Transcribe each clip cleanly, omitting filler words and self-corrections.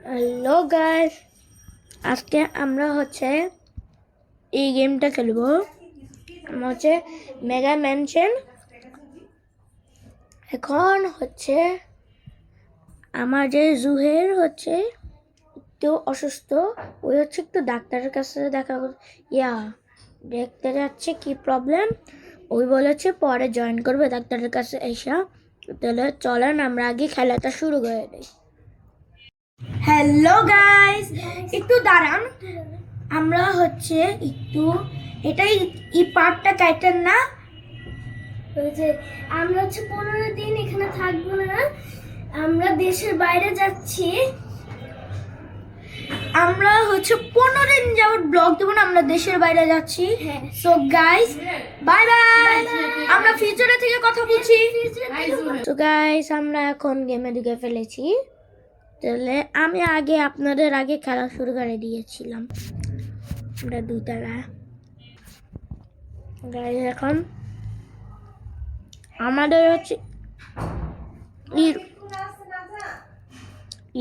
Hello guys, আজকে আমরা এই গেমটা খেলবো। আমরা মেগা ম্যানশন। এখন আমার যে জুহের একটু অসুস্থ, ওই একটু ডাক্তারের কাছে দেখতে যাচ্ছে কি প্রবলেম। ওই বলেছে পরে জয়েন করবে ডাক্তারের কাছে এসে। তাহলে চলেন আমরা আগে খেলাটা শুরু করে দিই। হ্যালো গাইস, একটু দাঁড়ান। আমরা একটু এটাই এই পার্টটা কাটেন না। আমরা 15 দিন এখানে থাকবো না, আমরা দেশের বাইরে যাচ্ছি। আমরা 15 দিন যাবত ব্লগ দেবো না, আমরা দেশের বাইরে যাচ্ছি। সো গাইস বাই বাই, আমরা ফিউচারে থেকে কথা বলছি। সো গাইস, আমরা এখন গেমে ঢুকে ফেলেছি। তাহলে আমি আপনাদের আগে খেলা শুরু করে দিয়েছিলাম। আমরা দুইতলা গাইস, এখন আমাদের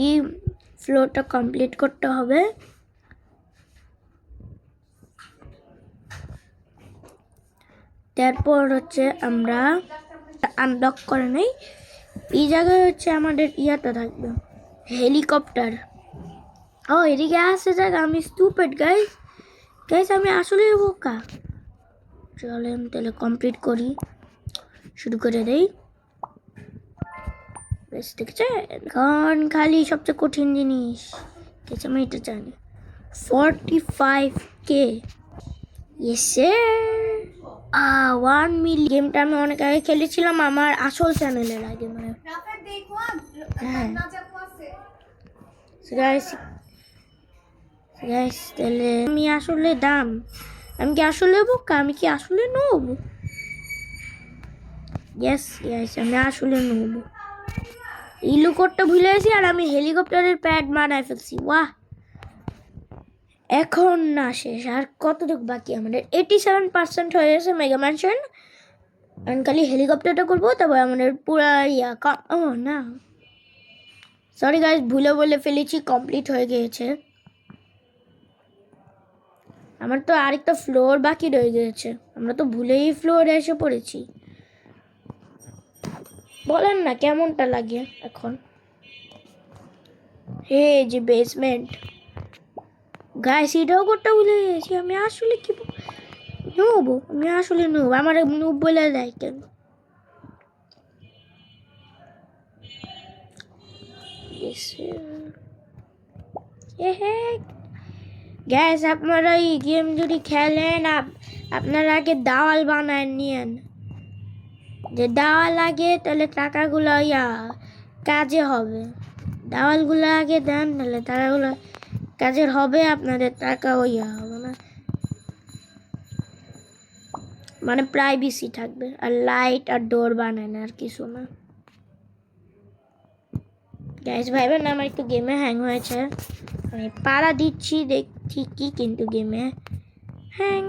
এই ফ্লোরটা কমপ্লিট করতে হবে। তারপর আমরা আনলক করে নেই। এই জায়গায় আমাদের ইয়াটা থাকবে, হেলিকপ্টার। ও এদিকে আসছে জায়গা, আমি স্টুপিড গাইস। আমি আসলে বোকা। চলেন তাহলে কমপ্লিট করি, শুরু করে দেই। বেশ দেখছে, এখন খালি সবচেয়ে কঠিন জিনিস আমি এটা জানি। 45K, yes sir. 1 মিলিয়ন। গেমটা আমি অনেক আগে খেলেছিলাম, আমার আসল চ্যানেলের আগে। তাহলে আমি আসলে আমি কি আসলে বোকা? আমি কি আসলে নব? ইয়েস আমি আসলে নব। ইলু কোডটা ভুলে গেছি আর আমি হেলিকপ্টারের প্যাড বানায় ফেলছি। বাহ, এখন না শেষ, আর কতটুকু বাকি আমাদের? 87% হয়ে গেছে মেগা ম্যানশন। আমি খালি হেলিকপ্টারটা করবো, তারপর আমাদের পুরা ও না, সরি গাইস, ভুলে বলে ফেলেছি কমপ্লিট হয়ে গিয়েছে। আমার তো আরেকটা ফ্লোর বাকি রয়ে গিয়েছে, আমরা তো ভুলেই ফ্লোরে এসে পড়েছি। বলেন না কেমনটা লাগে এখন? হে যে বেসমেন্ট গাইস, এটাও করতে ভুলে গেছি। আমি আসলে কি নুব? আমি আসলে নুব, আমার নুব বলে দেয় কেন? গ্যাস, আপনারা এই গেম যদি খেলেন, আপনারা আগে দেওয়াল বানায় নিয়েন। যে দেওয়াল লাগে, তাহলে টাকাগুলো কাজে হবে। দেওয়ালগুলো আগে দেন, তাহলে টাকাগুলো কাজের হবে, আপনাদের টাকা হবে না, মানে প্রাইভেসি থাকবে। আর লাইট আর ডোর বানান, আর কিছু না। গ্যাস ভাইবেন না আমার একটু গেমে হ্যাং হয়েছে, আমি পাড়া দিচ্ছি দেখছি কি, কিন্তু গেমে হ্যাং।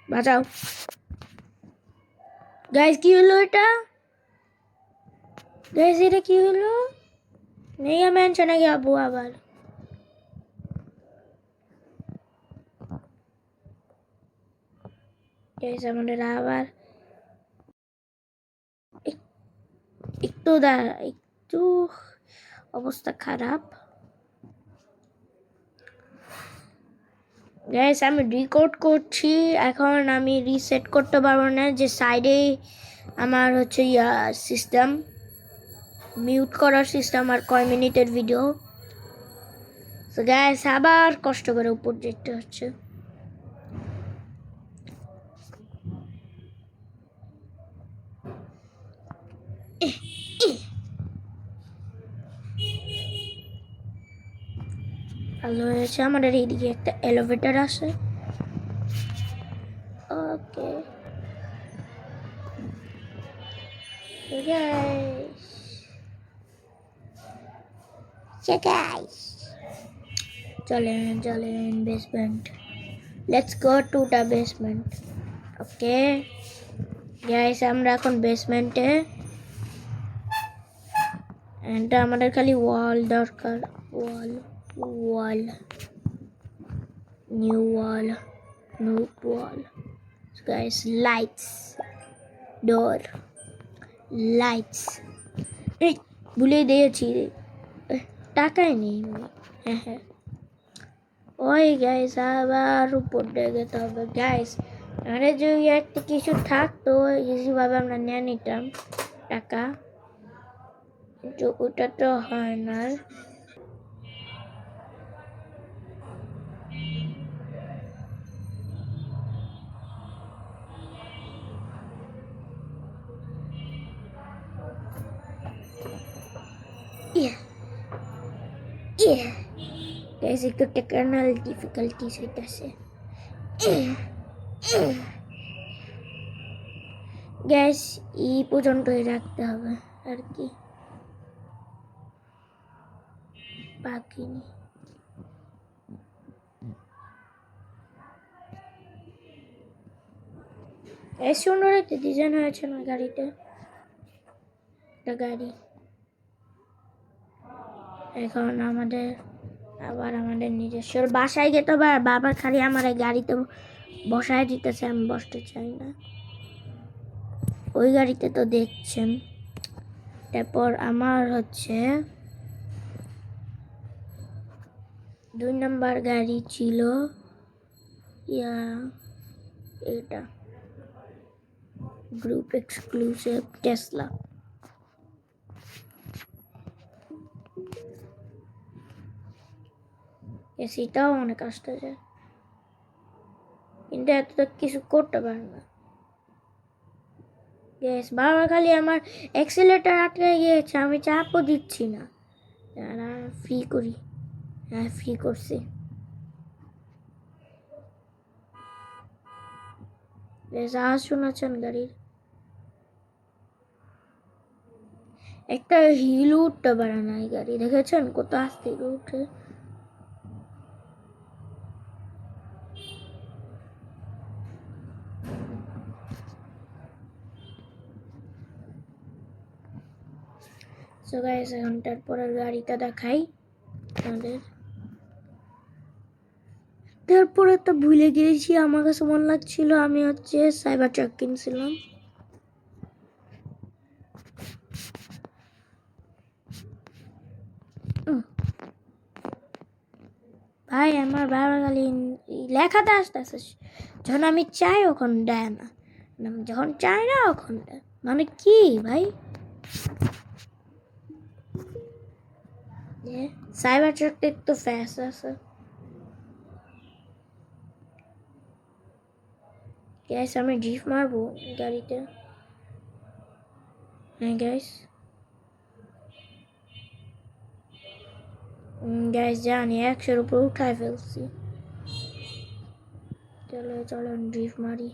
বাঁচাও গাইস, কি হলো এটা? গাইস এটা কি হলো? মেগা ম্যানশনে যাবো আবার। গাইস আমাদের আবার একটু একটু অবস্থা খারাপ। গাইস আমি রেকর্ড করছি, এখন আমি রিসেট করতে পারবো না। যে সাইডে আমার সিস্টেম মিউট করার সিস্টেম, আর কয় মিনিটের ভিডিও। তো গাইস আবার কষ্ট করে উপর যেতে হচ্ছে। ভালো হয়েছে, আমাদের এইদিকে একটা এলিভেটর আছে। ওকে গাইস, চলেন basement. Let's go to the basement. Okay guys, আমরা এখন বেসমেন্টে। এটা আমাদের খালি ওয়াল দরকার, ওয়াল ওয়াল নিউ ওয়াল নিউ ওয়াল গাইস। লাইটস ডোর লাইটস, এই ভুলে দিয়েছি, টাকাই নেই। হ্যাঁ হ্যাঁ ওই গাইস আবার উপর দিয়ে যেতে হবে গাইস। আরে যদি একটা কিছু থাকতো ইজিভাবে আমরা নিয়ে নিতাম টাকা, কিন্তু ওটা তো হয় না। গাইস একটু টেকনিক্যাল ডিফিকাল্টিস হইতাছে গ্যাস, এই পর্যন্তই রাখতে হবে আর কি, বাকি নেই। এই সুন্দর একটা ডিজাইন হয়েছে না গাড়িটা, একটা গাড়ি। এখন আমাদের আবার আমাদের নিজস্ব বাসায় যেতে হবে, আর বাবার খালি আমার এই গাড়িতে বসায় দিতেছে, আমি বসতে চাই না। ওই গাড়িতে তো দেখছেন। তারপর আমার হচ্ছে 2 নম্বর গাড়ি ছিল এটা গ্রুপ এক্সক্লুসিভ টেসলা। এটাও অনেক কষ্ট যায়, কিন্তু এত কিছু করতে পারে না। গ্যাস বারবার খালি আমার অ্যাক্সিলারেটর আটকে গিয়েছে, আমি চাপও দিচ্ছি না। ফ্রি করি, হ্যাঁ ফ্রি করছি। আওয়াজ শোনাচ্ছেন গাড়ির? একটা হিল উঠতে পারে না এই গাড়ি, দেখেছেন কত আস্তে উঠে। সো গাইস এখন তারপরের গাড়িটা দেখাই আমাদের। তারপরে তো ভুলে গিয়েছি, আমার কাছে মনে লাগছিল আমি হচ্ছে সাইবার ট্রাক কিনছিলাম। ভাই আমার বাবার খালি লেখাতে আসতেছে, যখন আমি চাই ওখন দেয় না, যখন চাই না ওখন দেয়, মানে কি ভাই? সাইবার ট্রাকটা একটু ফাস্ট আছে। গ্যাস আমি ড্রিফট মারবো গাড়িতে। হ্যাঁ গ্যাস, গ্যাস জানি 100-এর উপর উঠায় ফেলছি। চলো চলো ড্রিফট মারি,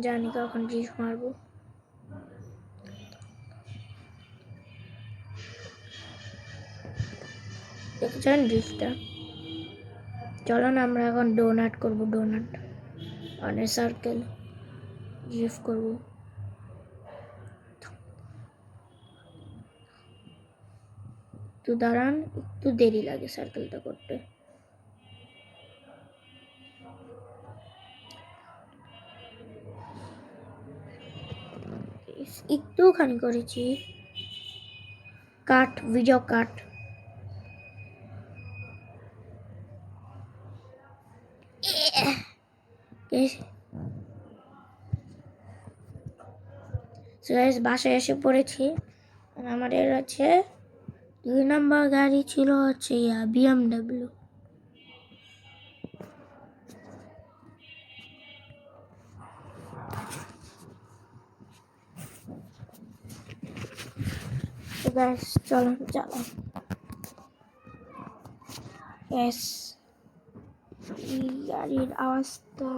জানি কখন ড্রিফট মারবো। দেখছেন ড্রিফটটা? চলো না আমরা এখন ডোনাট করবো, ডোনাট মানে সার্কেল ড্রিফট করবো। একটু দাঁড়ান, একটু দেরি লাগে সার্কেলটা করতে। একটুখানি করেছি, কাট ভিডিও কাট। বাসায় এসে পড়েছি। আমাদের হচ্ছে 2 নম্বর গাড়ি ছিল হচ্ছে BMW। চলো চলো গাড়ির আওয়াজটা